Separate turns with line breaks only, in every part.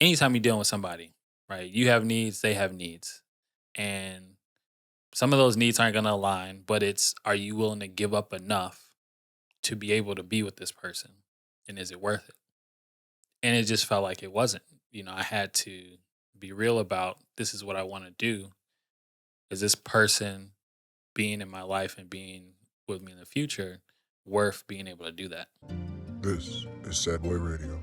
anytime you're dealing with somebody, right? You have needs, they have needs. And some of those needs aren't going to align, but it's are you willing to give up enough to be able to be with this person? And is it worth it? And it just felt like it wasn't. I had to be real about this is what I want to do. Is this person being in my life and being with me in the future worth being able to do that?
This is Sad Boy Radio.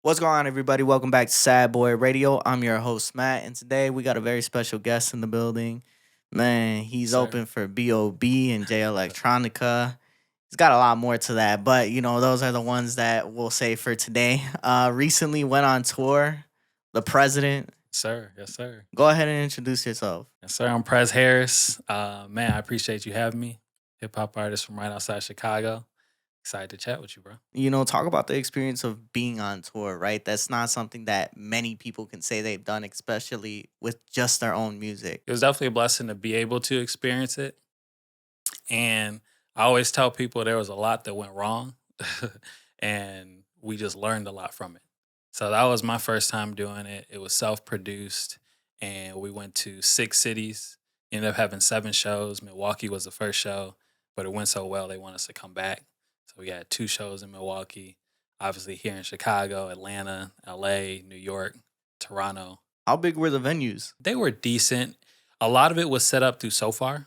What's going on, everybody? Welcome back to Sad Boy Radio. I'm your host, Matt, and today we got a very special guest in the building. Man, he's
Sir.
open for B.O.B. and J Electronica. He's got a lot more to that, but those are the ones that we'll say for today. Recently went on tour, the president.
Sir. Yes, sir.
Go ahead and introduce yourself.
Yes, sir. I'm Prez Harris. Man, I appreciate you having me. Hip hop artist from right outside Chicago. Excited to chat with you, bro.
Talk about the experience of being on tour, right? That's not something that many people can say they've done, especially with just their own music.
It was definitely a blessing to be able to experience it. And I always tell people there was a lot that went wrong and we just learned a lot from it. So that was my first time doing it. It was self-produced and we went to 6 cities, ended up having 7 shows. Milwaukee was the first show, but it went so well they want us to come back. So we had 2 shows in Milwaukee, obviously here in Chicago, Atlanta, LA, New York, Toronto.
How big were the venues?
They were decent. A lot of it was set up through SoFar.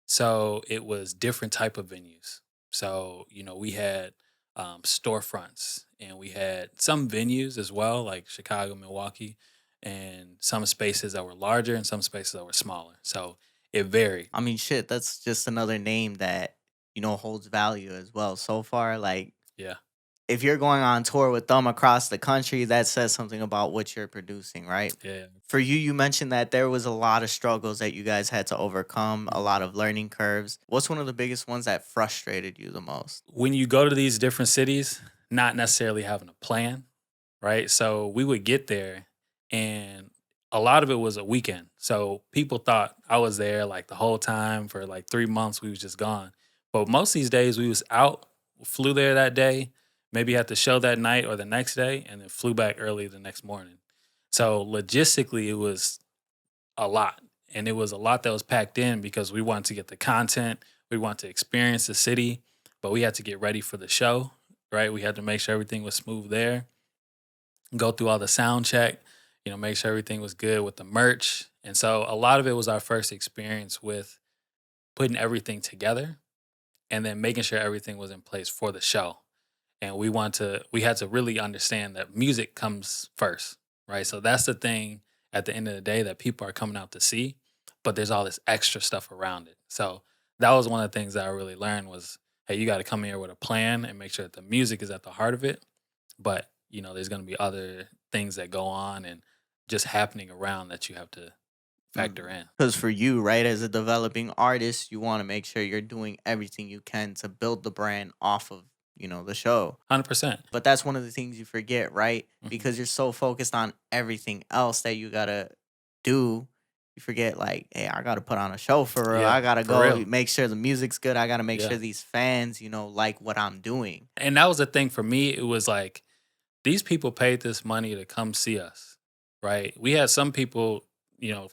So it was different type of venues. So, we had storefronts and we had some venues as well, like Chicago, Milwaukee, and some spaces that were larger and some spaces that were smaller. So it varied.
I mean, shit, that's just another name that, holds value as well. So far, like,
Yeah.
if you're going on tour with them across the country, that says something about what you're producing, right?
Yeah.
For you mentioned that there was a lot of struggles that you guys had to overcome, a lot of learning curves. What's one of the biggest ones that frustrated you the most?
When you go to these different cities, not necessarily having a plan, right? So we would get there and a lot of it was a weekend. So people thought I was there like the whole time for like 3 months we was just gone. But most of these days we was out, flew there that day, maybe had the show that night or the next day, and then flew back early the next morning. So logistically, it was a lot. And it was a lot that was packed in because we wanted to get the content, we wanted to experience the city, but we had to get ready for the show, right? We had to make sure everything was smooth there, go through all the sound check, make sure everything was good with the merch. And so a lot of it was our first experience with putting everything together and then making sure everything was in place for the show. And we had to really understand that music comes first, right? So that's the thing at the end of the day that people are coming out to see, but there's all this extra stuff around it. So that was one of the things that I really learned was, hey, you got to come here with a plan and make sure that the music is at the heart of it. But, there's going to be other things that go on and just happening around that you have to factor in.
Because for you, right, as a developing artist, you want to make sure you're doing everything you can to build the brand off of, the show.
100%.
But that's one of the things you forget, right?
Mhm.
Because you're so focused on everything else that you gotta do. You forget, like, hey, I gotta put on a show for real.
Yeah,
I gotta
for
go
real.
make sure the music's good. I gotta make
Yeah.
sure these fans, like what I'm doing.
And that was the thing for me. It was like, these people paid this money to come see us, right? We had some people,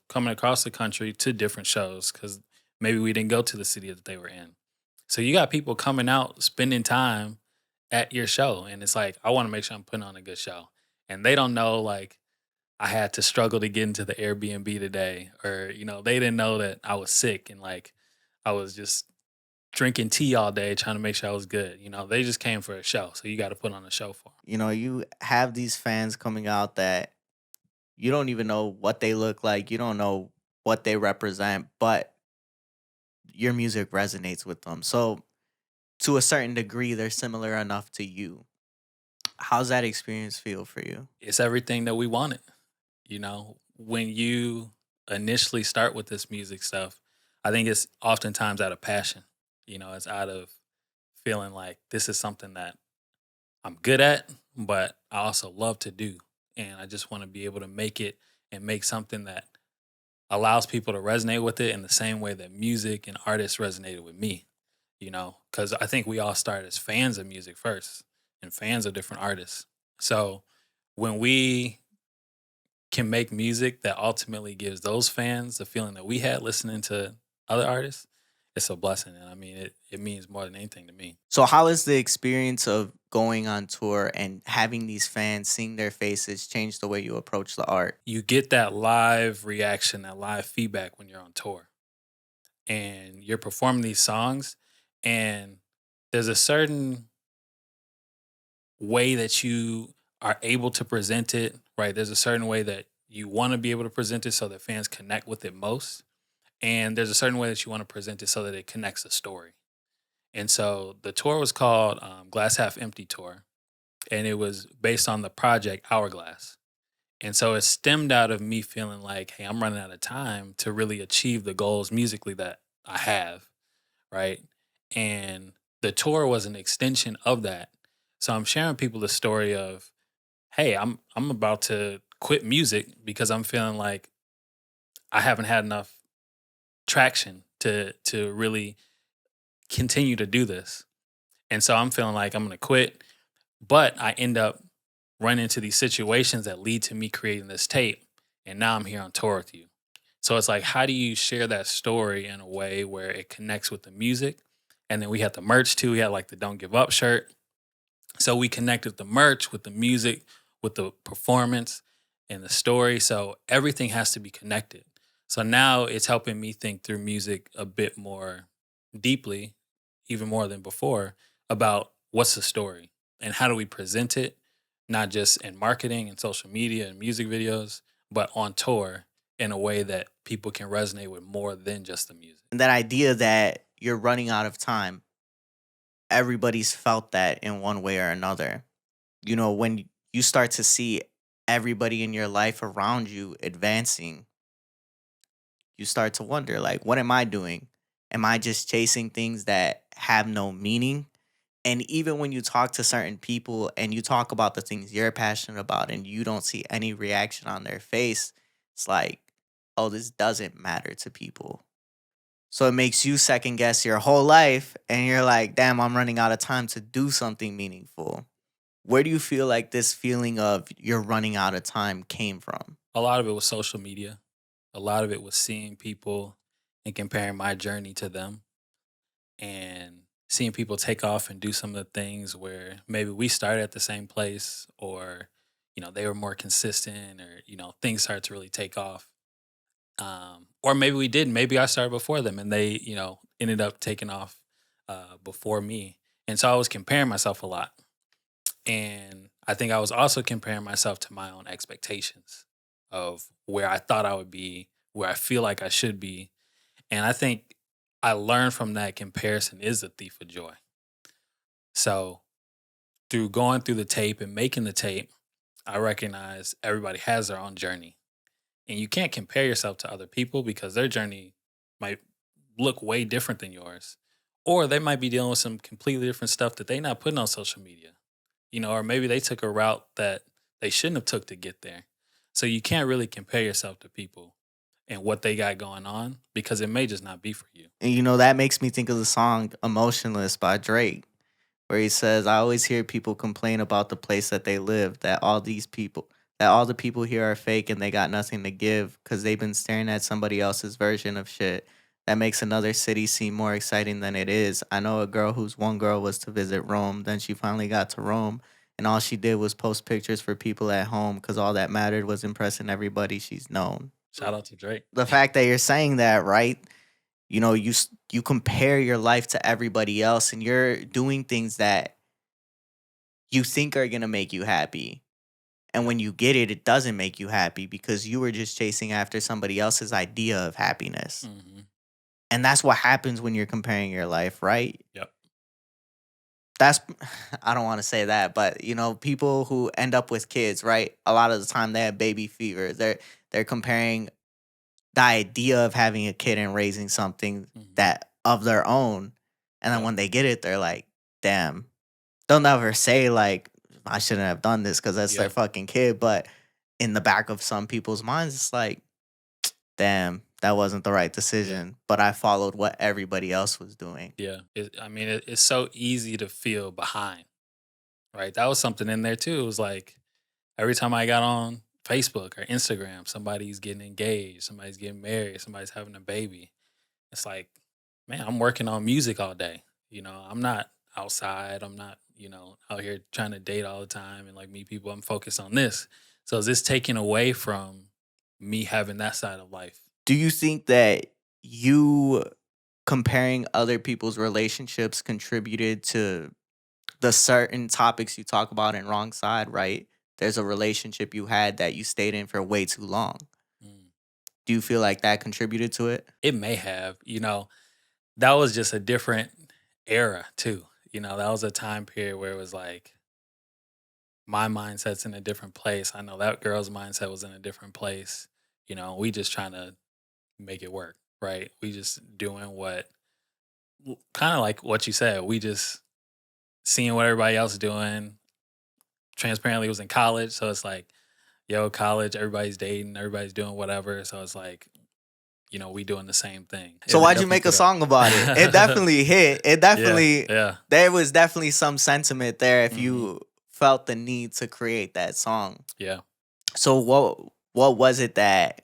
coming across the country to different shows because maybe we didn't go to the city that they were in. So you got people coming out, spending time at your show. And it's like, I want to make sure I'm putting on a good show. And they don't know, like, I had to struggle to get into the Airbnb today. Or, they didn't know that I was sick and like I was just drinking tea all day trying to make sure I was good. They just came for a show. So you got to put on a show for them.
You have these fans coming out that you don't even know what they look like. You don't know what they represent, but your music resonates with them. So to a certain degree, they're similar enough to you. How's that experience feel for you?
It's everything that we wanted. When you initially start with this music stuff, I think it's oftentimes out of passion. It's out of feeling like this is something that I'm good at, but I also love to do. And I just want to be able to make it and make something that allows people to resonate with it in the same way that music and artists resonated with me, because I think we all start as fans of music first. and fans of different artists. So when we can make music that ultimately gives those fans the feeling that we had listening to other artists, it's a blessing. And I mean, it means more than anything to me.
So how has the experience of going on tour and having these fans, seeing their faces, change the way you approach the art?
You get that live reaction, that live feedback when you're on tour and you're performing these songs, and there's a certain way that you are able to present it, right? There's a certain way that you want to be able to present it so that fans connect with it most. And there's a certain way that you want to present it so that it connects a story. And so the tour was called Glass Half Empty Tour, and it was based on the project Hourglass. And so it stemmed out of me feeling like, hey, I'm running out of time to really achieve the goals musically that I have, right? And the tour was an extension of that. So I'm sharing people the story of, hey, I'm about to quit music because I'm feeling like I haven't had enough traction to really continue to do this. And so I'm feeling like I'm going to quit, but I end up running into these situations that lead to me creating this tape, and now I'm here on tour with you. So it's like, how do you share that story in a way where it connects with the music? And then we had the merch too. We had like the Don't Give Up shirt. So we connected the merch with the music, with the performance and the story. So everything has to be connected. So now it's helping me think through music a bit more deeply, even more than before, about what's the story and how do we present it, not just in marketing and social media and music videos, but on tour in a way that people can resonate with more than just the music.
And that idea that you're running out of time, everybody's felt that in one way or another. You know, when you start to see everybody in your life around you advancing, you start to wonder, like, what am I doing? Am I just chasing things that have no meaning? And even when you talk to certain people and you talk about the things you're passionate about and you don't see any reaction on their face, it's like, oh, this doesn't matter to people. So it makes you second guess your whole life and you're like, damn, I'm running out of time to do something meaningful. Where do you feel like this feeling of you're running out of time came from?
A lot of it was social media. A lot of it was seeing people and comparing my journey to them and seeing people take off and do some of the things where maybe we started at the same place or, they were more consistent or, things started to really take off. Or maybe we didn't. Maybe I started before them and they, ended up taking off before me. And so I was comparing myself a lot. And I think I was also comparing myself to my own expectations of where I thought I would be, where I feel like I should be. And I think I learned from that comparison is a thief of joy. So through going through the tape and making the tape, I recognize everybody has their own journey. And you can't compare yourself to other people because their journey might look way different than yours. Or they might be dealing with some completely different stuff that they're not putting on social media. Or maybe they took a route that they shouldn't have took to get there. So you can't really compare yourself to people and what they got going on because it may just not be for you.
And that makes me think of the song Emotionless by Drake, where he says, I always hear people complain about the place that they live, that all the people here are fake and they got nothing to give because they've been staring at somebody else's version of shit. That makes another city seem more exciting than it is. I know a girl whose one girl was to visit Rome. Then she finally got to Rome, and all she did was post pictures for people at home because all that mattered was impressing everybody she's known.
Shout out to Drake.
The fact that you're saying that, right? You compare your life to everybody else, and you're doing things that you think are gonna make you happy. And when you get it, it doesn't make you happy because you were just chasing after somebody else's idea of happiness.
Mm-hmm.
And that's what happens when you're comparing your life, right?
Yep.
That's I don't want to say that, but people who end up with kids, right? A lot of the time they have baby fever. They're comparing the idea of having a kid and raising something
Mm-hmm.
that of their own. And then
Yep.
when they get it, they're like, damn. They'll never say like, I shouldn't have done this because that's their
Yep.
fucking kid. But in the back of some people's minds, it's like, damn, that wasn't the right decision. But I followed what everybody else was doing.
Yeah. It's so easy to feel behind, right? That was something in there too. It was like every time I got on Facebook or Instagram, somebody's getting engaged, somebody's getting married, somebody's having a baby. It's like, man, I'm working on music all day. I'm not outside. I'm not, out here trying to date all the time and like meet people. I'm focused on this. So is this taken away from me having that side of life?
Do you think that you comparing other people's relationships contributed to the certain topics you talk about in Wrong Side, right? There's a relationship you had that you stayed in for way too long.
Mm.
Do you feel like that contributed to it?
It may have, that was just a different era too. That was a time period where it was like my mindset's in a different place. I know that girl's mindset was in a different place. We just trying to make it work, right? We just doing what kind of like what you said. We just seeing what everybody else is doing. Transparently was in college, so it's like, yo, college, everybody's dating, everybody's doing whatever. So it's like, we doing the same thing.
So
It
why'd you
definitely
make a
threw that.
song about it? It definitely hit. It
Yeah,
definitely
yeah.
there was definitely some sentiment there if
Hmm.
you felt the need to create that song.
Yeah.
So what was it that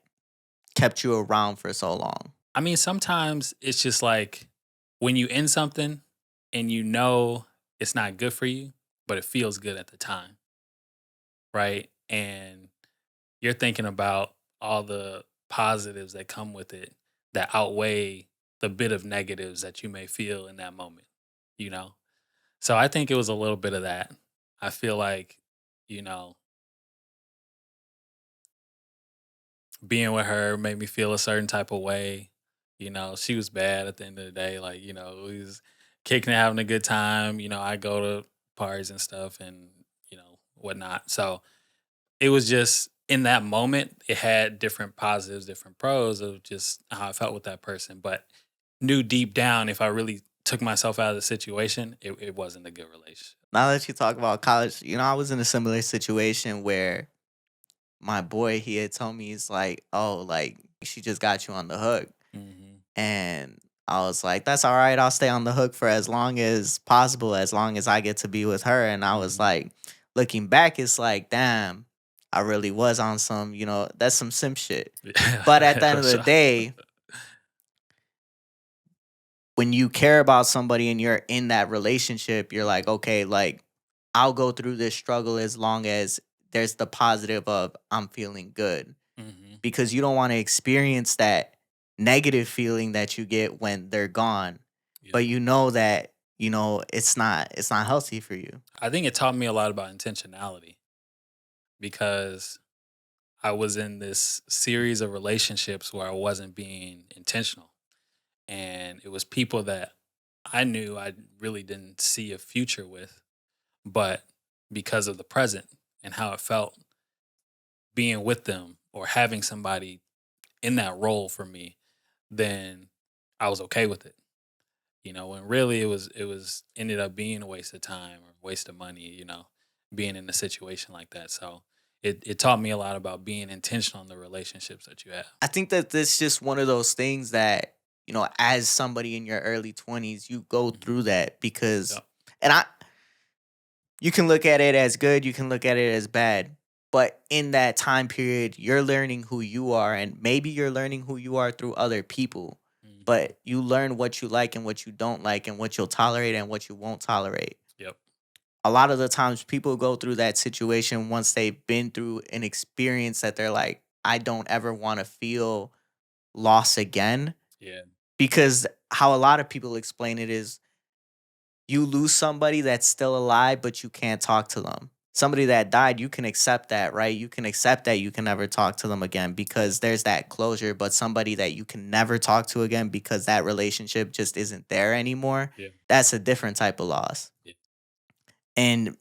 kept you around for so long?
I mean, sometimes it's just like when you end something and it's not good for you, but it feels good at the time, right? And you're thinking about all the positives that come with it that outweigh the bit of negatives that you may feel in that moment, you know? So I think it was a little bit of that. I feel like, you know, being with her made me feel a certain type of way. She was bad at the end of the day. Like, we was kicking it, having a good time. I go to parties and stuff and, whatnot. So it was just in that moment, it had different positives, different pros of just how I felt with that person. But knew deep down if I really took myself out of the situation, it wasn't a good relationship.
Now that you talk about college, I was in a similar situation where my boy, he had told me, he's like, oh, like she just got you on the hook.
Hmm.
And I was like, that's all right. I'll stay on the hook for as long as possible, as long as I get to be with her. And I was
Hmm.
like, looking back, it's like, damn, I really was on some, that's some simp shit. But at the end
For
of the
sure.
day, when you care about somebody and you're in that relationship, you're like, okay, like I'll go through this struggle as long as there's the positive of I'm feeling good,
Hmm.
because you don't want to experience that negative feeling that you get when they're gone.
Yeah.
But you know that, it's not healthy for you.
I think it taught me a lot about intentionality because I was in this series of relationships where I wasn't being intentional. And it was people that I knew I really didn't see a future with, but because of the present and how it felt being with them or having somebody in that role for me, then I was okay with it. When really it was ended up being a waste of time or waste of money, being in a situation like that. So it taught me a lot about being intentional in the relationships that you have.
I think that this just one of those things that, as somebody in your early 20s, you go
Hmm.
through that because,
Yep.
and you can look at it as good, you can look at it as bad. But in that time period, you're learning who you are, and maybe you're learning who you are through other people.
Hmm.
But you learn what you like and what you don't like, and what you'll tolerate and what you won't tolerate.
Yep.
A lot of the times, people go through that situation once they've been through an experience that they're like, I don't ever want to feel loss again.
Yeah.
Because how a lot of people explain it is, you lose somebody that's still alive, but you can't talk to them. Somebody that died, you can accept that, right? You can accept that you can never talk to them again
Yeah.
because there's that closure. But somebody that you can never talk to again because that relationship just isn't there anymore,
Yeah.
that's a different type of loss.
Yeah.
And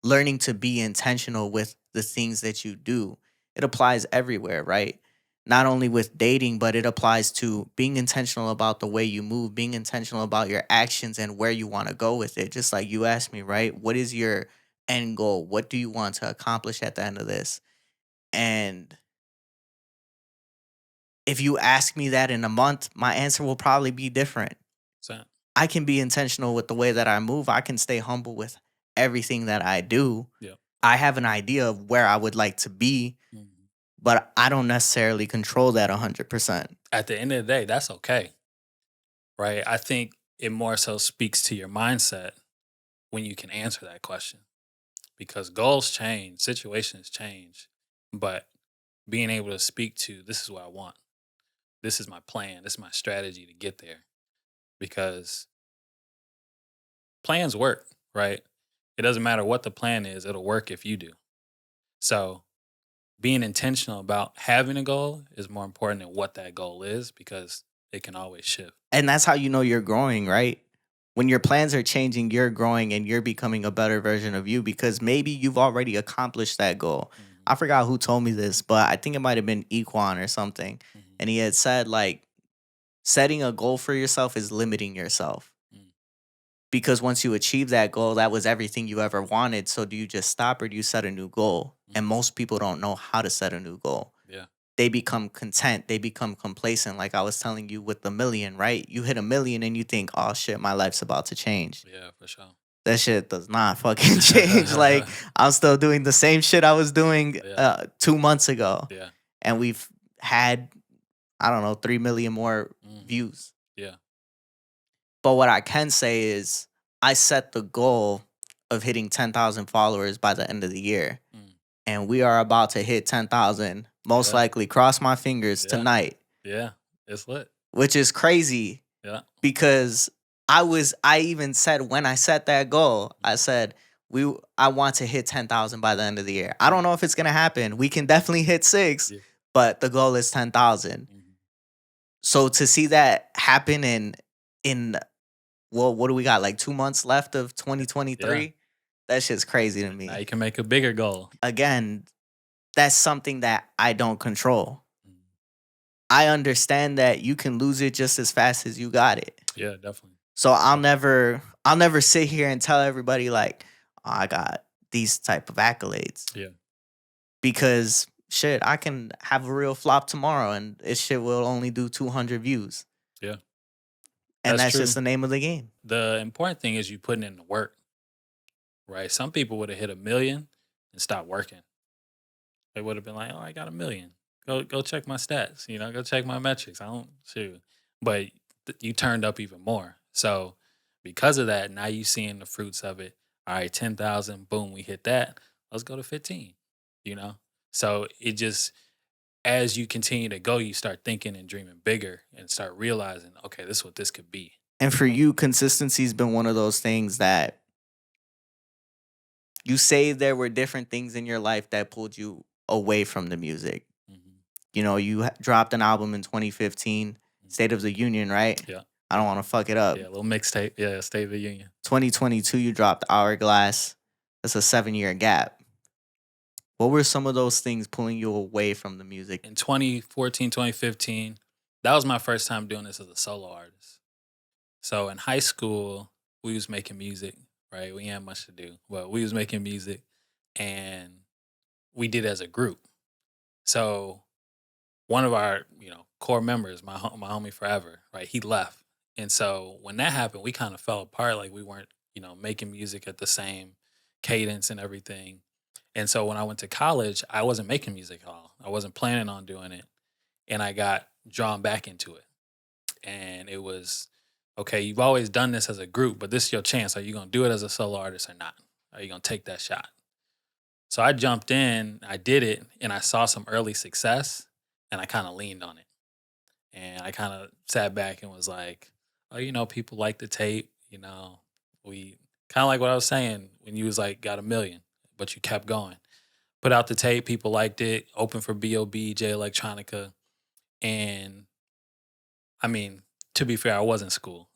learning to be intentional with the things that you do, it applies everywhere, right? Not only with dating, but it applies to being intentional about the way you move, being intentional about your actions and where you want to go with it. Just like you asked me, right? What is your end goal? What do you want to accomplish at the end of this? And if you ask me that in a month, my answer will probably be different.
So
I can be intentional with the way that I move. I can stay humble with everything that I do,
Yeah.
I have an idea of where I would like to be,
Mhm.
but I don't necessarily control that 100%.
At the end of the day, that's okay, right? I think it more so speaks to your mindset when you can answer that question because goals change, situations change, but being able to speak to this is what I want, this is my plan, this is my strategy to get there because plans work, right? It doesn't matter what the plan is, it'll work if you do. So being intentional about having a goal is more important than what that goal is because it can always shift.
And that's how you know you're growing, right? When your plans are changing, you're growing and you're becoming a better version of you because maybe you've already accomplished that goal.
Mhm,
I forgot who told me this, but I think it might have been Equan or something.
mhm,
And he had said, like, setting a goal for yourself is limiting yourself
mm,
because once you achieve that goal, that was everything you ever wanted. So do you just stop or do you set a new goal? And
mhm.
most people don't know how to set a new goal.
Yeah,
They become content, they become complacent. Like I was telling you with the million, right? You hit a million and you think, oh shit, my life's about to change.
yeah, for sure.
That shit does not fucking change. Like I'm still doing the same shit I was doing
Yeah,
2 months ago.
yeah,
And we've had, I don't know, 3 million more
mhm,
views.
yeah,
But what I can say is I set the goal of hitting 10,000 followers by the end of the year.
mm,
And we are about to hit 10,000, most
yeah,
likely, cross my fingers,
yeah,
tonight,
yeah. It's lit.
which is crazy
Yeah,
because I even said when I set that goal, I
mhm,
said I want to hit 10,000 by the end of the year. I don't
mm,
know if it's going to happen. We can definitely hit 6,
yeah,
but the goal is 10,000.
mhm,
So to see that happen in well, what do we got? Like 2 months left of
yeah.
2023? That shit's crazy to
Now
me.
you can make a bigger goal.
Again, that's something that I don't control.
Mm,
I understand that you can lose it just as fast as you got it.
yeah, definitely.
So
Definitely.
I'll never sit here and tell everybody like, "Oh, I got these type of accolades,"
Yeah,
because shit, I can have a real flop tomorrow and this shit will only do 200 views.
yeah,
And
that's
that's just
true.
the name of the game.
The important thing is you putting in the work, right? Some people would have hit a million and stopped working. They would have been like, "Oh, I got a million. Go check my stats. You know, go check my metrics. I don't shoot." But you turned up even more. So because of that, now you seeing the fruits of it. All right, 10,000. Boom, we hit that. Let's go to 15. You know, so it just as you continue to go, you start thinking and dreaming bigger and start realizing, okay, this is what this could be.
And for you, consistency's been one of those things that you say there were different things in your life that pulled you away from the music.
Hmm.
You know, you dropped an album in 2015, State of the Union, right?
Yeah,
I don't want to fuck it up.
yeah, a little mixtape. Yeah, State of the Union.
2022, you dropped Hourglass. That's a 7 year gap. What were some of those things pulling you away from the music?
In 2014, 2015, that was my first time doing this as a solo artist. So in high school, we was making music, right? We had much to do, but we was making music and we did it as a group. So one of our, core members, my homie forever, right? He left. And so when that happened, we kind of fell apart. Like we weren't, making music at the same cadence and everything. And so when I went to college, I wasn't making music at all. I wasn't planning on doing it. And I got drawn back into it. And it was, okay, you've always done this as a group, but this is your chance. Are you going to do it as a solo artist or not? Are you going to take that shot? So I jumped in, I did it, and I saw some early success, and I kind of leaned on it. And I kind of sat back and was like, oh, people like the tape. We kind of like what I was saying when you was like, got a million, but you kept going. Put out the tape, people liked it, open for B.O.B., J Electronica. And I mean, to be fair, I was in school.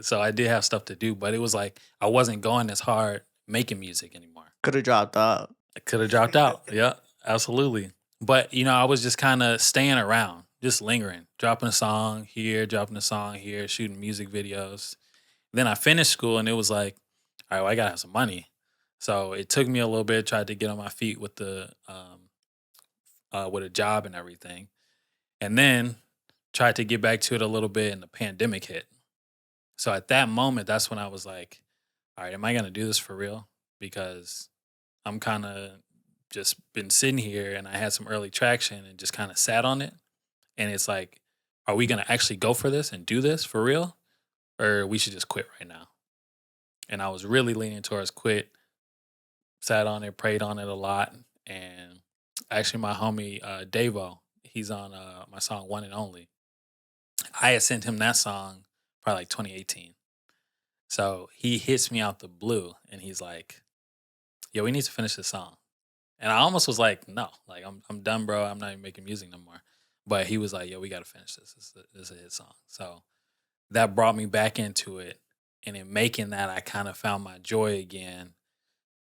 So I did have stuff to do, but it was like I wasn't going as hard making music anymore.
Could have dropped out.
I could have dropped out. Yeah, absolutely. But, I was just kind of staying around, just lingering, dropping a song here, dropping a song here, shooting music videos. Then I finished school and it was like, all right, well, I got to have some money. So it took me a little bit, tried to get on my feet with with a job and everything. And then tried to get back to it a little bit and the pandemic hit. So at that moment, that's when I was like, all right, am I going to do this for real? because I'm kind of just been sitting here and I had some early traction and just kind of sat on it. And it's like, are we going to actually go for this and do this for real? Or we should just quit right now. And I was really leaning towards quit, sat on it, prayed on it a lot. And actually, my homie Davo, he's on my song One and Only. I had sent him that song probably like 2018. So he hits me out the blue and he's like, yo, we need to finish this song. And I almost was like, no, like I'm done, bro. I'm not even making music no more. But he was like, yo, we got to finish this. This is a hit song. So that brought me back into it. And in making that, I kind of found my joy again,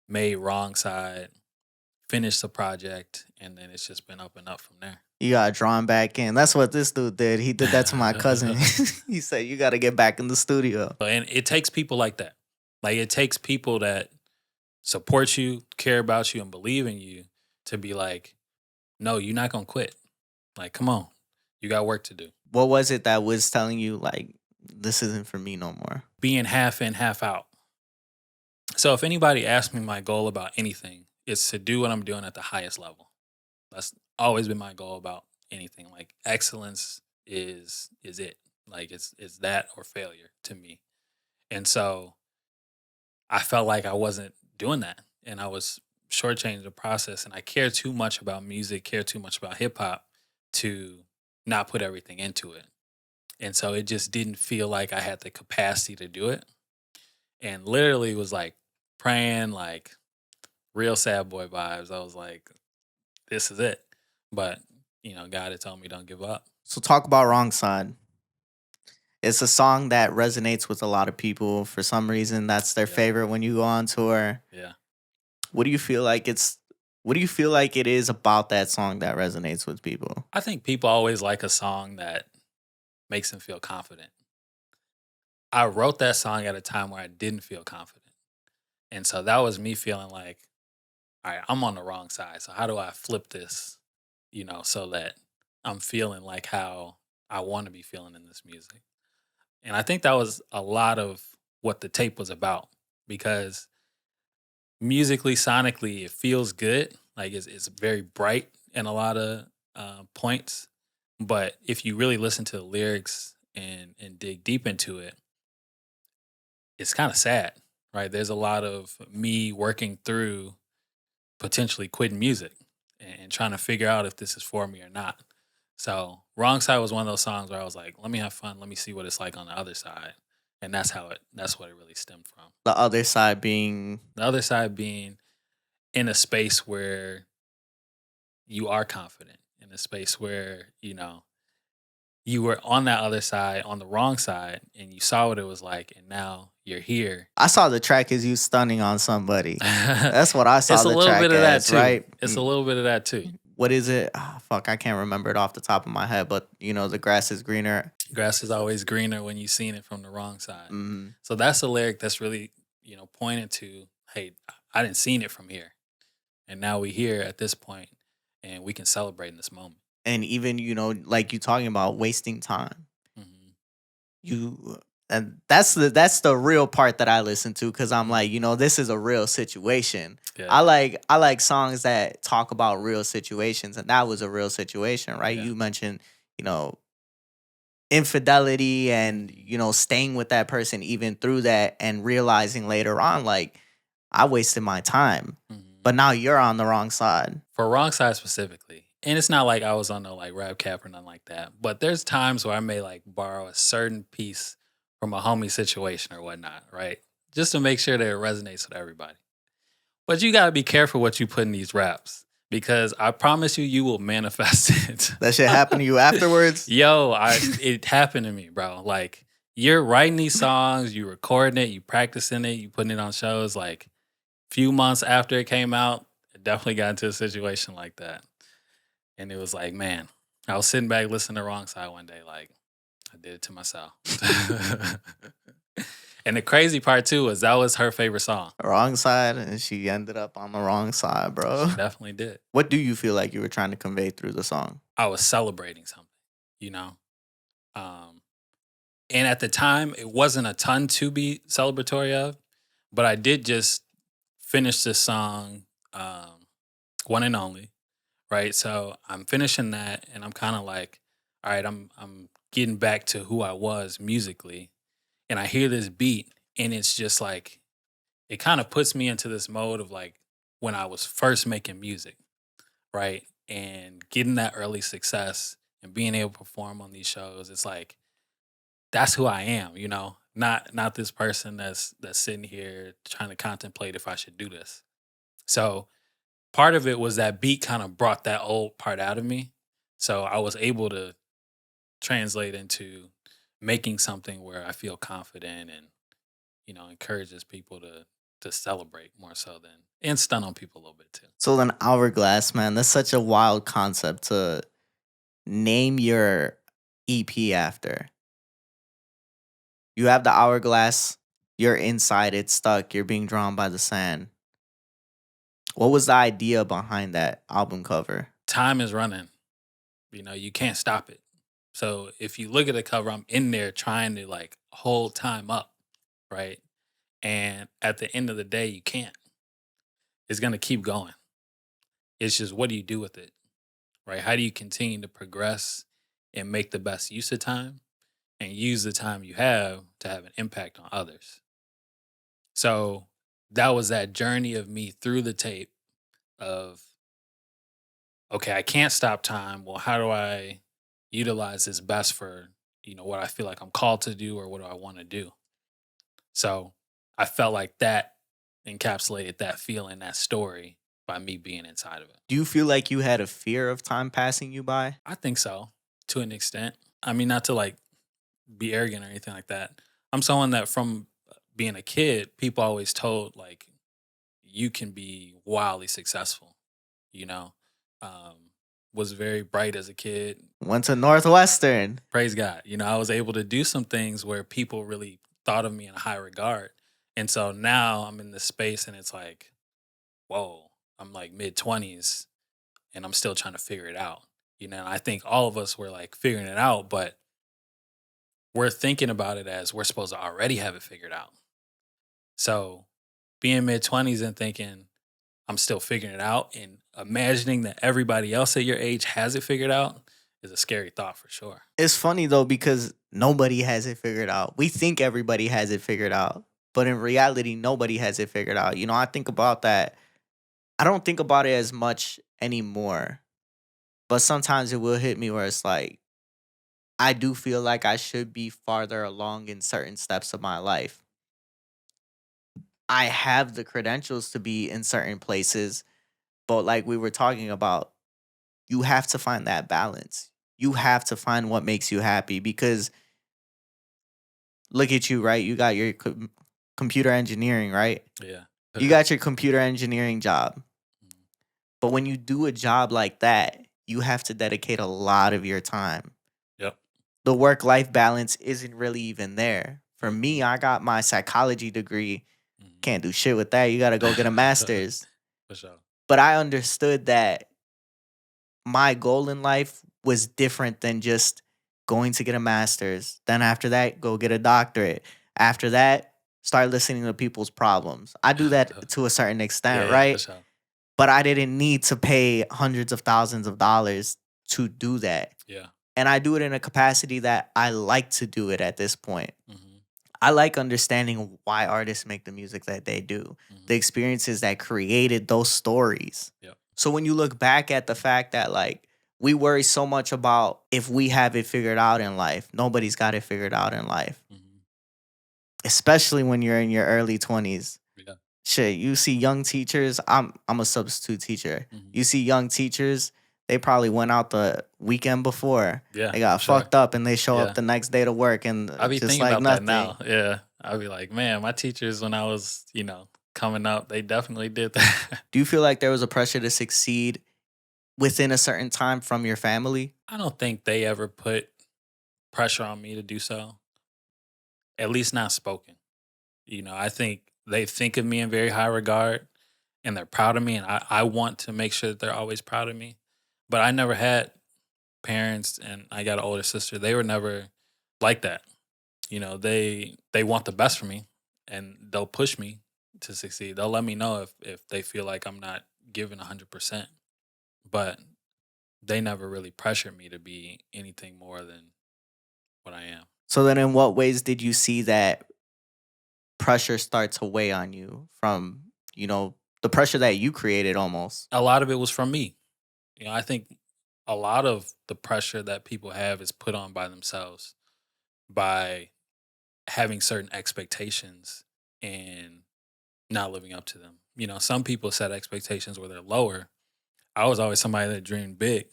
made Wrong Side, finished the project, and then it's just been up and up from there.
You got drawn back in. That's what this dude did. He did that to my cousin. He said, you got to get back in the studio.
And it takes people like that. Like, it takes people that support you, care about you, and believe in you to be like, no, you're not going to quit. Like, come on. You got work to do.
What was it that was telling you, like, this isn't for me no more?
Being half in, half out. So if anybody asks me my goal about anything, it's to do what I'm doing at the highest level. That's always been my goal about anything. Like, excellence is it. Like, it's that or failure to me. And so I felt like I wasn't doing that. And I was shortchanging the process. And I care too much about music, care too much about hip hop to not put everything into it. And so it just didn't feel like I had the capacity to do it. And literally was like praying, like real sad boy vibes. I was like, this is it. But, God had told me don't give up.
So talk about Wrong Side. It's a song that resonates with a lot of people. For some reason, that's their favorite when you go on tour.
Yeah.
What do you feel like it is about that song that resonates with people?
I think people always like a song that makes them feel confident. I wrote that song at a time where I didn't feel confident. And so that was me feeling like, all right, I'm on the wrong side. So how do I flip this, so that I'm feeling like how I want to be feeling in this music? And I think that was a lot of what the tape was about, because musically, sonically, it feels good. Like it's very bright in a lot of points. But if you really listen to the lyrics and dig deep into it, it's kind of sad, right? There's a lot of me working through potentially quitting music and trying to figure out if this is for me or not. So Wrong Side was one of those songs where I was like, let me have fun. Let me see what it's like on the other side. And that's what it really stemmed from.
The other side being
in a space where you are confident, in a space where, you were on that other side, on the wrong side, and you saw what it was like, and now you're here.
I saw the track as you stunning on somebody. That's what I saw.
It's a
the
little
track
bit of
as,
that too.
right?
It's a little bit of that too.
What is it? Oh, fuck, I can't remember it off the top of my head, but the grass is greener.
Grass is always greener when you've seen it from the wrong side.
Mm-hmm.
So that's a lyric that's really, pointing to, hey, I didn't seen it from here. And now we're here at this point, and we can celebrate in this moment.
And even, like you talking about wasting time.
Mm-hmm.
And that's the real part that I listen to, because I'm like, this is a real situation.
Yeah.
I like songs that talk about real situations, and that was a real situation, right?
Yeah.
You mentioned, infidelity and, staying with that person even through that, and realizing later on, like, I wasted my time.
Mm-hmm.
But now you're on the wrong side.
For Wrong Side specifically. And it's not like I was on no like rap cap or nothing like that. But there's times where I may like borrow a certain piece from a homie situation or whatnot, right? Just to make sure that it resonates with everybody. But you gotta be careful what you put in these raps, because I promise you will manifest it.
That shit happened to you afterwards?
Yo, it happened to me, bro. Like, you're writing these songs, you recording it, you practicing it, you putting it on shows. Like, few months after it came out, it definitely got into a situation like that. And it was like, man, I was sitting back listening to Wrong Side one day, like, I did it to myself. And the crazy part too is that was her favorite song.
Wrong side, and she ended up on the wrong side, bro.
She definitely did.
What do you feel like you were trying to convey through the song?
I was celebrating something, and at the time, it wasn't a ton to be celebratory of, but I did just finished this song, um, One and Only, right? So I'm finishing that and I'm kind of like, all right, I'm getting back to who I was musically. And I hear this beat and it's just like it kind of puts me into this mode of like when I was first making music, right? And getting that early success and being able to perform on these shows, it's like that's who I am, you know. Not this person that's sitting here trying to contemplate if I should do this. So part of it was that beat kind of brought that old part out of me. So I was able to translate into making something where I feel confident and, you know, encourages people to celebrate more so than and stun on people a little bit too.
So then Hourglass, man, that's such a wild concept to name your EP after. You have the hourglass, you're inside, it's stuck, you're being drawn by the sand. What was the idea behind that album cover?
Time is running. You know, you can't stop it. So if you look at the cover, I'm in there trying to like hold time up, right? And at the end of the day, you can't. It's gonna keep going. It's just what do you do with it, right? How do you continue to progress and make the best use of time and use the time you have to have an impact on others? So that was that journey of me through the tape of okay, I can't stop time. Well, how do I utilize this best for, you know, what I feel like I'm called to do or what do I want to do? So I felt like that encapsulated that feeling, that story by me being inside of it.
Do you feel like you had a fear of time passing you by?
I think so to an extent. I mean, not to like be arrogant or anything like that. I'm someone that from being a kid, people always told like you can be wildly successful, you know. Um, was very bright as a kid.
Went to Northwestern.
Praise God. You know, I was able to do some things where people really thought of me in a high regard. And so now I'm in this space and it's like, whoa, I'm like mid 20s and I'm still trying to figure it out. You know, and I think all of us were like figuring it out, but we're thinking about it as we're supposed to already have it figured out. So being mid 20s and thinking I'm still figuring it out and imagining that everybody else at your age has it figured out is a scary thought for sure.
It's funny though because nobody has it figured out. We think everybody has it figured out, but in reality, nobody has it figured out. You know, I think about that. I don't think about it as much anymore, but sometimes it will hit me where it's like, I do feel like I should be farther along in certain steps of my life. I have the credentials to be in certain places, but like we were talking about, you have to find that balance. You have to find what makes you happy because look at you, right? You got your computer engineering, right?
Yeah.
You got your computer engineering job.
Mhm.
But when you do a job like that, you have to dedicate a lot of your time.
Yep.
The work life balance isn't really even there. For me,
Mhm.
I got my psychology degree.
Mhm.
Can't do shit with that. You got to go get a master's.
For sure.
But I understood that my goal in life was different than just going to get a master's. Then after that, go get a doctorate. After that, start listening to people's problems. I do that to a certain
Yeah,
extent,
yeah, for
right?
sure.
But I didn't need to pay hundreds of thousands of dollars to do that.
Yeah.
And I do it in a capacity that I like to do it at this point.
Mhm.
I like understanding why artists make the music that they do, the
Mhm.
experiences that created those stories.
Yep.
So when you look back at the fact that like we worry so much about if we have it figured out in life, nobody's got it figured out in life,
Mhm.
especially when you're in your early 20s.
Yeah.
Shit, you see young teachers. I'm a substitute teacher.
Mhm.
You see young teachers, they probably went out the weekend before.
Yeah,
They
for
got
sure.
fucked up and they show up
Yeah.
the next day to work and
I be
just
thinking
like
about that
nothing.
now. Yeah. I'll be like, man, my teachers when I was, you know, coming up, they definitely did that.
Do you feel like there was a pressure to succeed within a certain time from your family?
I don't think they ever put pressure on me to do so. At least not spoken. You know, I think they think of me in very high regard and they're proud of me and I want to make sure that they're always proud of me. But I never had parents and I got an older sister. They were never like that. You know, they want the best for me and they'll push me to succeed. They'll let me know if they feel like I'm not giving 100%, but they never really pressured me to be anything more than what I am.
So then, in what ways did you see that pressure start to weigh on you from, the pressure that you created almost?
A lot of it was from me. I think a lot of the pressure that people have is put on by themselves by having certain expectations and not living up to them. Some people set expectations where they're lower. I was always somebody that dreamed big.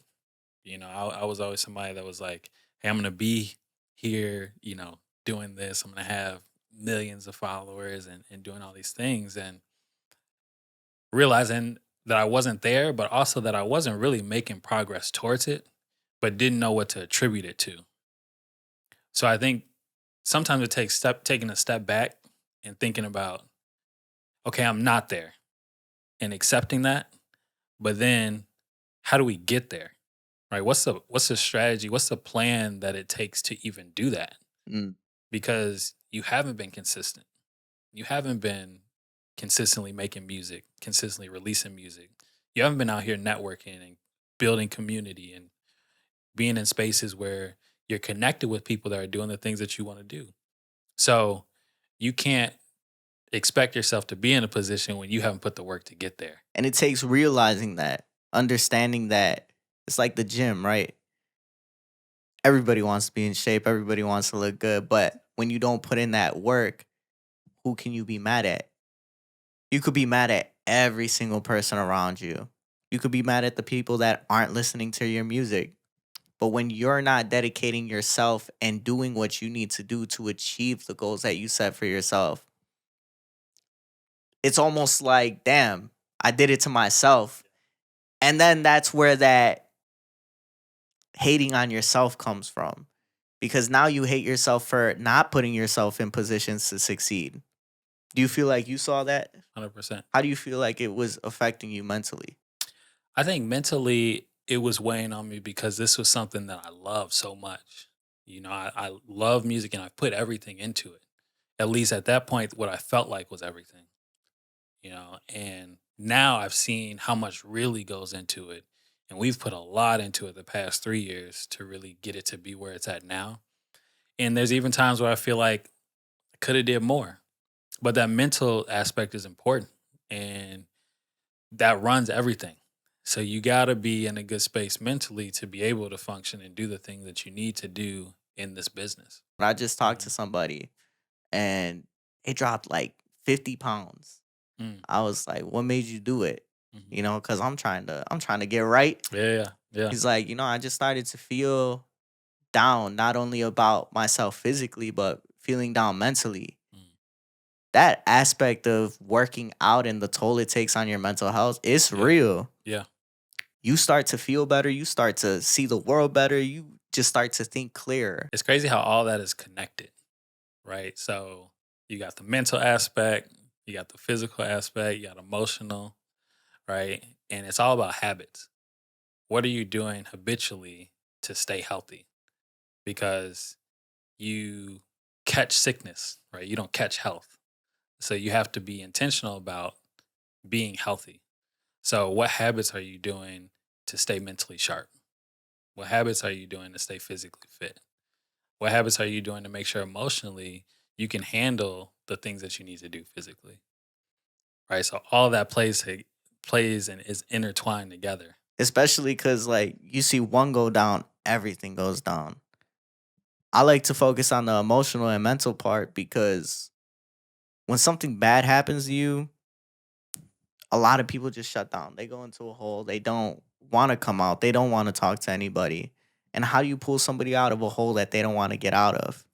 I was always somebody that was like, hey, I'm going to be here, doing this. I'm going to have millions of followers and doing all these things. And realizing that I wasn't there, but also that I wasn't really making progress towards it, but didn't know what to attribute it to. So I think sometimes it takes taking a step back and thinking about, okay, I'm not there, and accepting that. But then how do we get there? Right? What's the strategy? What's the plan that it takes to even do that?
Mm.
Because you haven't been consistent. You haven't been consistently making music, consistently releasing music. You haven't been out here networking and building community and being in spaces where you're connected with people that are doing the things that you want to do. So you can't expect yourself to be in a position when you haven't put the work to get there.
And it takes realizing that, understanding that it's like the gym, right? Everybody wants to be in shape, everybody wants to look good, but when you don't put in that work, who can you be mad at? You could be mad at every single person around you. You could be mad at the people that aren't listening to your music. But when you're not dedicating yourself and doing what you need to do to achieve the goals that you set for yourself, it's almost like, damn, I did it to myself. And then that's where that hating on yourself comes from. Because now you hate yourself for not putting yourself in positions to succeed. Do you feel like you saw that?
100%.
How do you feel like it was affecting you mentally?
I think mentally it was weighing on me because this was something that I love so much. I love music and I put everything into it. At least at that point, what I felt like was everything. And now I've seen how much really goes into it. And we've put a lot into it the past 3 years to really get it to be where it's at now. And there's even times where I feel like I could have did more. But that mental aspect is important. And that runs everything. So you got to be in a good space mentally to be able to function and do the things that you need to do in this business.
I just talked to
Mhm.
somebody and they dropped like 50 pounds.
Mm.
I was like, what made you do it?
Mhm.
Because I'm trying to get right.
Yeah, yeah.
He's like, I just started to feel down, not only about myself physically, but feeling down mentally.
Mm.
That aspect of working out and the toll it takes on your mental health, it's
Yeah,
real.
yeah.
You start to feel better, you start to see the world better, you just start to think clearer.
It's crazy how all that is connected, right? So you got the mental aspect, you got the physical aspect, you got emotional, right? And it's all about habits. What are you doing habitually to stay healthy? Because you catch sickness, right? You don't catch health. So you have to be intentional about being healthy. So what habits are you doing to stay mentally sharp? What habits are you doing to stay physically fit? What habits are you doing to make sure emotionally you can handle the things that you need to do physically? Right? So all that plays and is intertwined together.
Especially because, like, you see one go down, everything goes down. I like to focus on the emotional and mental part because when something bad happens to you, a lot of people just shut down. They go into a hole. They don't want to come out. They don't want to talk to anybody. And how do you pull somebody out of a hole that they don't want to get out of?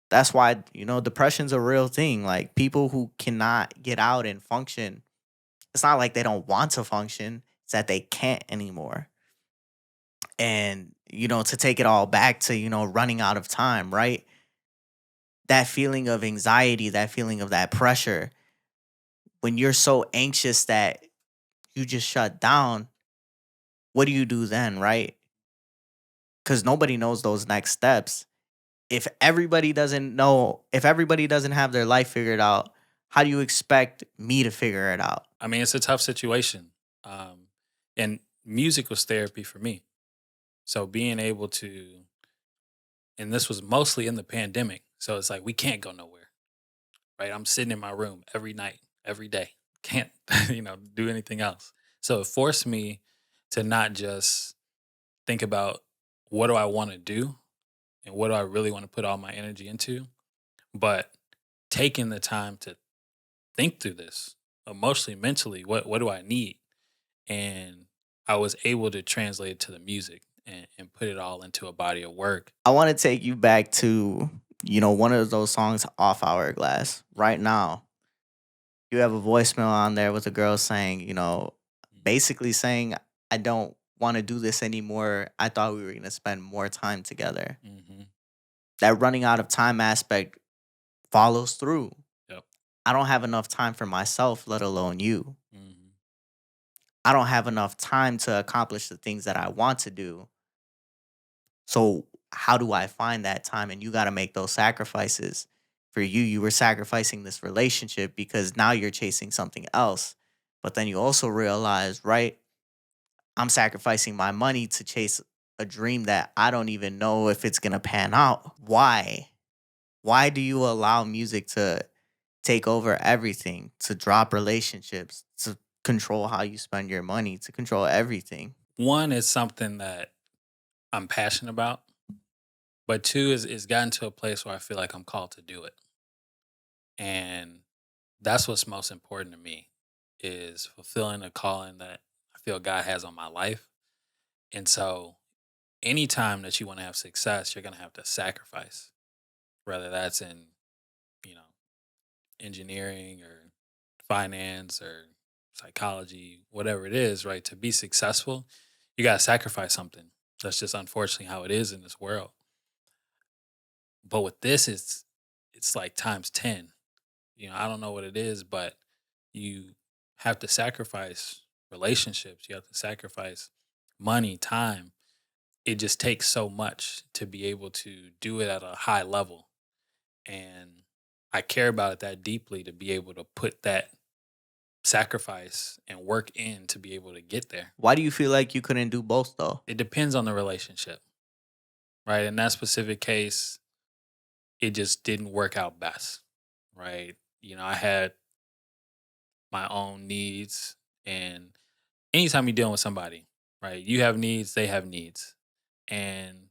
That's why, depression's a real thing. Like, people who cannot get out and function, it's not like they don't want to function, it's that they can't anymore. And, to take it all back to, running out of time, right? That feeling of anxiety, that feeling of that pressure, when you're so anxious that you just shut down, what do you do then, right? Because nobody knows those next steps. If everybody doesn't have their life figured out, how do you expect me to figure it out?
I mean, it's a tough situation. Um, and music was therapy for me. So being able to, and this was mostly in the pandemic. So it's like, we can't go nowhere, right? I'm sitting in my room every night, every day. Can't, do anything else. So it forced me to not just think about what do I want to do and what do I really want to put all my energy into, but taking the time to think through this emotionally, mentally, what do I need? And I was able to translate it to the music and put it all into a body of work.
I want to take you back to, one of those songs off Hourglass. Right now, you have a voicemail on there with a girl saying, basically saying, I don't want to do this anymore. I thought we were going to spend more time together.
Mm-hmm.
That running out of time aspect follows through.
Yep.
I don't have enough time for myself, let alone you.
Mm-hmm.
I don't have enough time to accomplish the things that I want to do. So, how do I find that time? And you got to make those sacrifices. For you, you were sacrificing this relationship because now you're chasing something else. But then you also realize, right? I'm sacrificing my money to chase a dream that I don't even know if it's going to pan out. Why? Why do you allow music to take over everything, to drop relationships, to control how you spend your money, to control everything?
One is something that I'm passionate about, but two is gotten to a place where I feel like I'm called to do it. And that's what's most important to me is fulfilling a calling that I feel God has on my life. And so anytime that you want to have success, you're going to have to sacrifice, whether that's in, you know, engineering or finance or psychology, whatever it is, right? To be successful, you got to sacrifice something. That's just unfortunately how it is in this world. But with this, it's like times 10. I don't know what it is, but you have to sacrifice relationships. You have to sacrifice money, time. It just takes so much to be able to do it at a high level. And I care about it that deeply to be able to put that sacrifice and work in to be able to get there.
Why do you feel like you couldn't do both though?
It depends on the relationship, right? In that specific case, it just didn't work out best, right? I had my own needs, and anytime you're dealing with somebody, right, you have needs, they have needs. And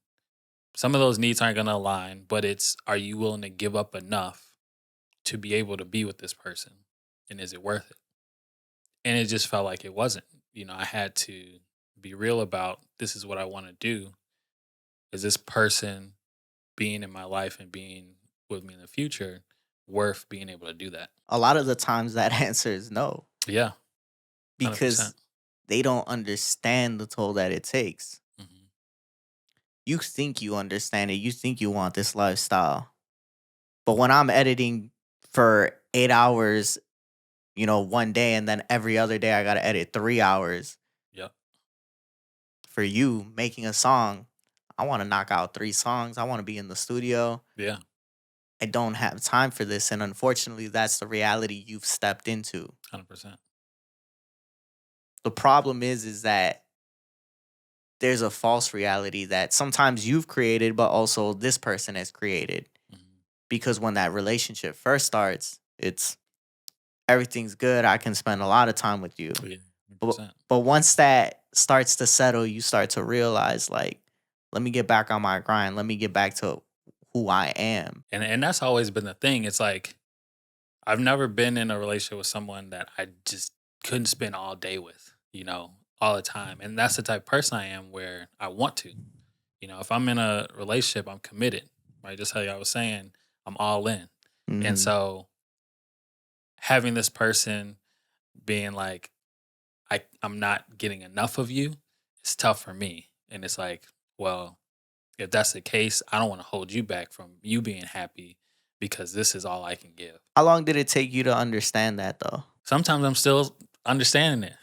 some of those needs aren't going to align, but it's, are you willing to give up enough to be able to be with this person? And is it worth it? And it just felt like it wasn't. I had to be real about this is what I want to do. Is this person being in my life and being with me in the future worth being able to do that?
A lot of the times that answer is no,
Yeah, 100%.
because they don't understand the toll that it takes.
Hmm.
You think you understand it, you think you want this lifestyle. But when I'm editing for 8 hours, one day, and then every other day I got to edit 3 hours
Yep.
for you making a song, I want to knock out 3 songs. I want to be in the studio.
Yeah.
I don't have time for this. And unfortunately, that's the reality you've stepped into.
100%.
The problem is that there's a false reality that sometimes you've created, but also this person has created.
Hmm.
Because when that relationship first starts, it's everything's good. I can spend a lot of time with you.
Yeah.
But
100%.
but once that starts to settle, you start to realize, like, let me get back on my grind. Let me get back to who I am.
And that's always been the thing. It's like I've never been in a relationship with someone that I just couldn't spend all day with, all the time. And that's the type of person I am where I want to. If I'm in a relationship, I'm committed, right? Just like I was saying, I'm all in. And
Mhm.
so having this person being like, I'm not getting enough of you, it's tough for me. And it's like, well, if that's the case, I don't want to hold you back from you being happy because this is all I can give.
How long did it take you to understand that, though?
Sometimes I'm still understanding it.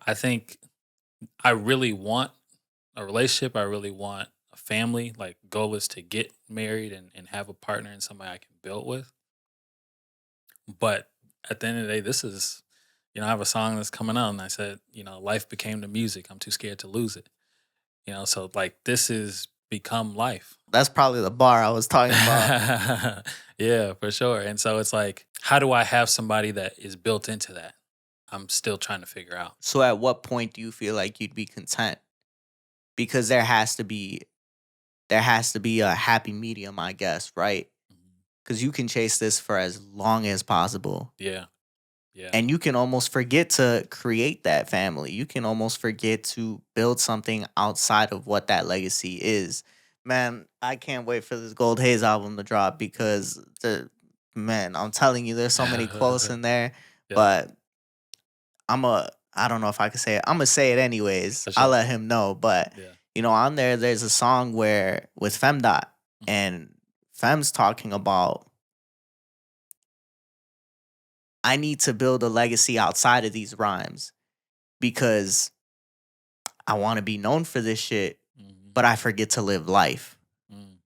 I think I really want a relationship. I really want a family. Like, goal is to get married and have a partner and somebody I can build with. But at the end of the day, this is, I have a song that's coming out, and I said, life became the music. I'm too scared to lose it. So like this is become life.
That's probably the bar I was talking about.
Yeah, for sure. And so it's like, how do I have somebody that is built into that? I'm still trying to figure out.
So at what point do you feel like you'd be content? Because there has to be a happy medium, I guess, right?
Mhm.
Because you can chase this for as long as possible.
Yeah, yeah,
And you can almost forget to create that family. You can almost forget to build something outside of what that legacy is. Man, I can't wait for this Gold Haze album to drop because man, I'm telling you, there's so many quotes in there.
yeah,
But I don't know if I can say it. I'm gonna say it anyways.
for
I'll
sure.
let him know. But
Yeah.
on there's a song where with Femdot,
Mhm.
and Fem's talking about, I need to build a legacy outside of these rhymes because I want to be known for this shit,
Mhm.
but I forget to live life.
Mm.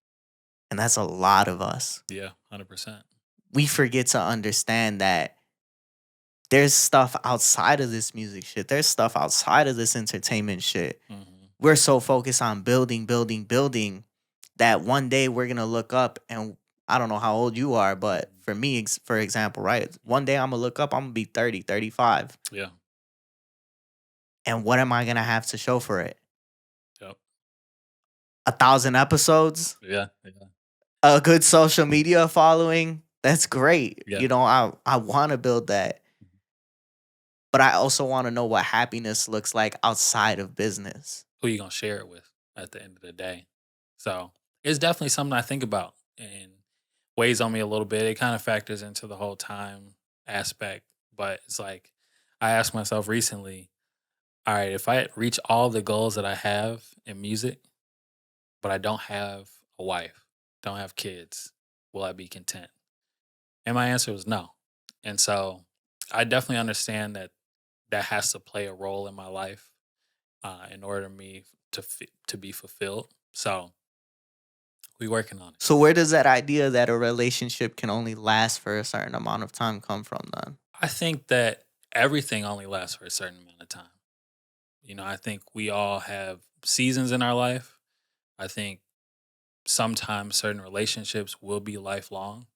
And that's a lot of us.
Yeah, 100%.
We forget to understand that there's stuff outside of this music shit. There's stuff outside of this entertainment shit.
Mhm.
We're so focused on building, building, building that one day we're going to look up, and I don't know how old you are, but
Mhm.
for me, for example, right? One day I'm going to look up, I'm going to be 30, 35.
Yeah.
And what am I going to have to show for it?
Yep.
1,000 episodes?
Yeah. Yeah.
A good social media following? That's great.
Yeah.
I want to build that,
Mhm.
but I also want to know what happiness looks like outside of business.
Who you gonna share it with at the end of the day? So it's definitely something I think about and weighs on me a little bit. It kind of factors into the whole time aspect, but it's like I asked myself recently, all right, if I reach all the goals that I have in music, but I don't have a wife, don't have kids, will I be content? And my answer was no. And so I definitely understand that that has to play a role in my life in order for me to be fulfilled. So we working on it.
So where does that idea that a relationship can only last for a certain amount of time come from then?
I think that everything only lasts for a certain amount of time. I think we all have seasons in our life. I think sometimes certain relationships will be lifelong,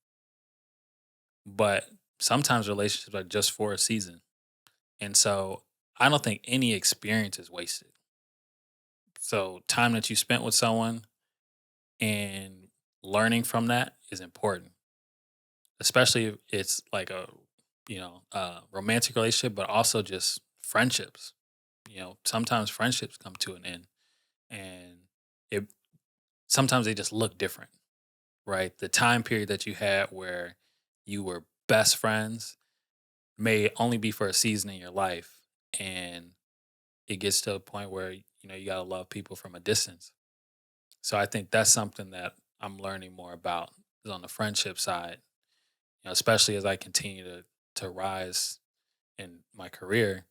but sometimes relationships are just for a season. And so I don't think any experience is wasted. So time that you spent with someone and learning from that is important, especially if it's like a romantic relationship, but also just friendships. Sometimes friendships come to an end, and it sometimes they just look different, right? The time period that you had where you were best friends may only be for a season in your life, and it gets to a point where you gotta love people from a distance. So I think that's something that I'm learning more about is on the friendship side. Especially as I continue to rise in my career,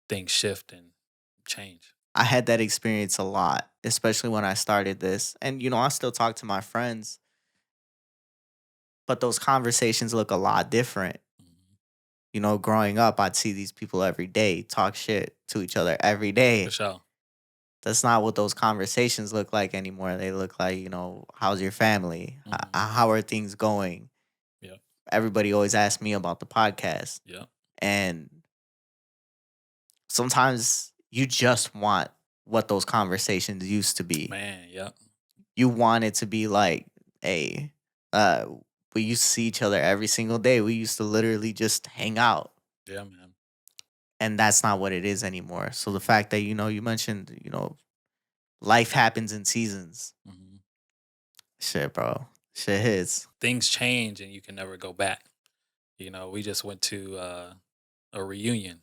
things shift and change.
I had that experience a lot, especially when I started this. And I still talk to my friends, but those conversations look a lot different.
Mhm.
Growing up, I'd see these people every day, talk shit to each other every
For
day.
sure.
That's not what those conversations look like anymore. They look like, how's your family?
Hmm.
How are things going?
Yep.
Everybody always asks me about the podcast.
Yep.
And sometimes you just want what those conversations used to be.
Man. Yep.
You want it to be like, hey, uh, we used to see each other every single day. We used to literally just hang out.
Yeah, man.
And that's not what it is anymore. So the
Hmm.
fact that, you mentioned, life happens in seasons.
Hmm.
Shit, bro. Shit hits.
Things change and you can never go back. We just went to a reunion,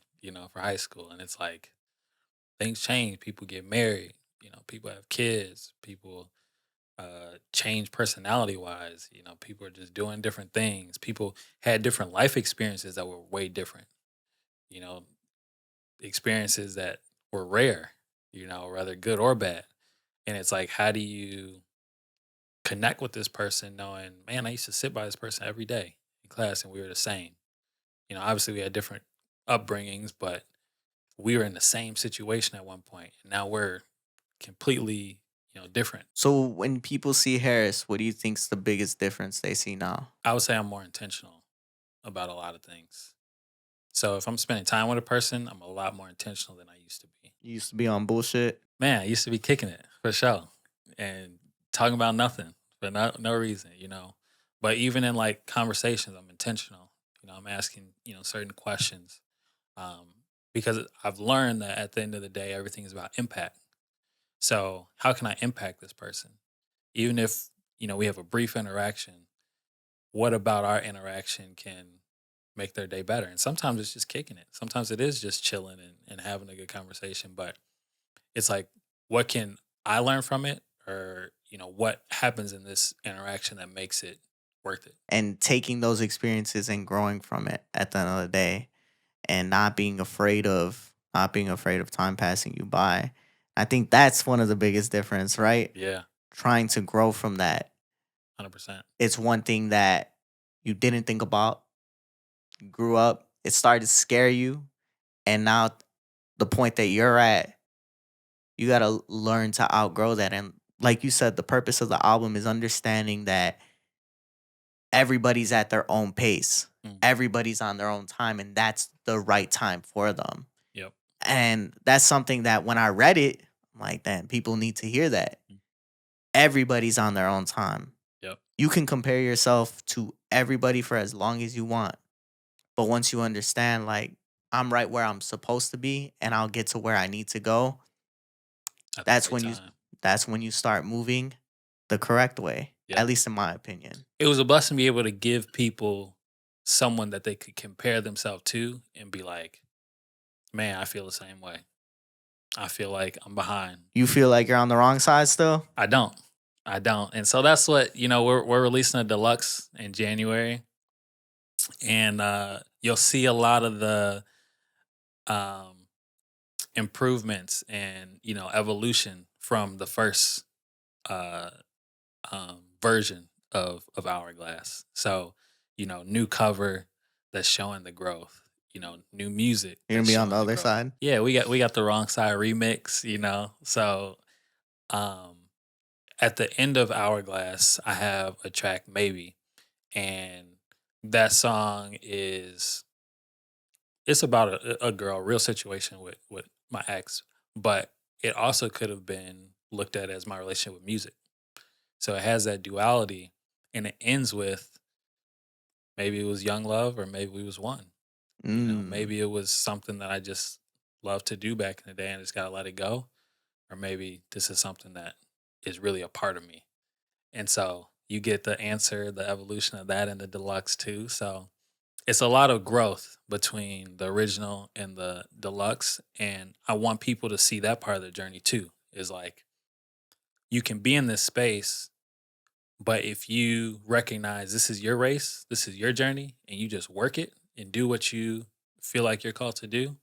for high school, and it's like things change. People get married. People have kids. People change personality wise. People are just doing different things. People had different life experiences that were way different. You know, experiences that were rare. Whether good or bad. And it's like, how do you connect with this person knowing, man, I used to sit by this person every day in class and we were the same. Obviously we had different upbringings, but we were in the same situation at one point, and now we're completely, different.
So when people see Harris, what do you think's the biggest difference they see now?
I would say I'm more intentional about a lot of things. So if I'm spending time with a person, I'm a lot more intentional than I used to be.
You used to be on bullshit.
Man, I used to be kicking it for sure and talking about nothing for no reason. But even in like conversations, I'm intentional. I'm asking, certain questions because I've learned that at the end of the day, everything is about impact. So how can I impact this person? Even if, we have a brief interaction, what about our interaction can make their day better? And sometimes it's just kicking it. Sometimes it is just chilling and having a good conversation. But it's like, what can I learn from it? Or, what happens in this interaction that makes it worth it?
And taking those experiences and growing from it at the end of the day, and not being afraid of time passing you by. I think that's one of the biggest difference, right?
Yeah,
Trying to grow from that.
100%.
It's one thing that you didn't think about. You grew up, it started to scare you, and now the point that you're at, you got to learn to outgrow that. And like you said, the purpose of the album is understanding that everybody's at their own pace.
Mm.
Everybody's on their own time, and that's the right time for them.
Yep.
And that's something that when I read it, I'm like, damn, people need to hear that.
Mm.
Everybody's on their own time.
Yep.
You can compare yourself to everybody for as long as you want. But once you understand, like, I'm right where I'm supposed to be and I'll get to where I need to go,
At the
that's
right
when you
time.
that's when you start moving the correct way.
Yeah.
At least in my opinion.
It was a blessing to be able to give people someone that they could compare themselves to and be like, man, I feel the same way. I feel like I'm behind.
You feel like you're on the wrong side still?
I don't. And so that's what, we're releasing a deluxe in January. And you'll see a lot of the improvements and, evolution from the first uh, version of Hourglass. So, new cover that's showing the growth. New music.
You're gonna
that's
be on
showing
the other
growth.
side?
Yeah, we got the wrong side remix. So, at the end of Hourglass, I have a track Maybe, and that song it's about a girl, real situation with my ex, but it also could have been looked at as my relationship with music. So it has that duality, and it ends with maybe it was young love or maybe we was one. Maybe it was something that I just loved to do back in the day and just gotta let it go. Or maybe this is something that is really a part of me. And so you get the answer, the evolution of that in the deluxe too. So it's a lot of growth between the original and the deluxe. And I want people to see that part of the journey too. Is like you can be in this space, but if you recognize this is your race, this is your journey, and you just work it and do what you feel like you're called to do,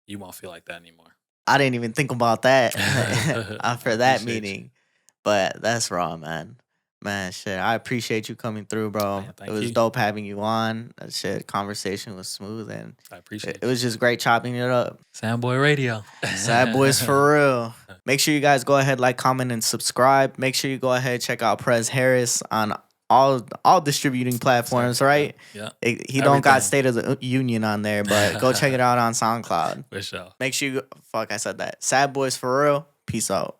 you won't feel like that anymore.
I didn't even think about that after that
Appreciate you.
meeting. But that's raw, man. Man, shit. I appreciate you coming through, bro.
Man,
It
thank
was
you.
dope having you on. That shit, conversation was smooth, and
I appreciate
it was just great chopping it up.
Soundboy Radio.
Sad boys for real. Make sure you guys go ahead, like, comment, and subscribe. Make sure you go ahead, check out Prez Harris on all distributing platforms, right?
Yeah.
He don't got
Everything.
State of the Union on there, but go check it out on SoundCloud.
For sure.
Make sure you fuck, I said that. Sad boys for real. Peace out.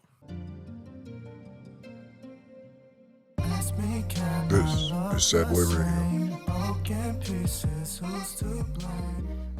This is Sad Boy Radio.
Broken pieces, who's to blame?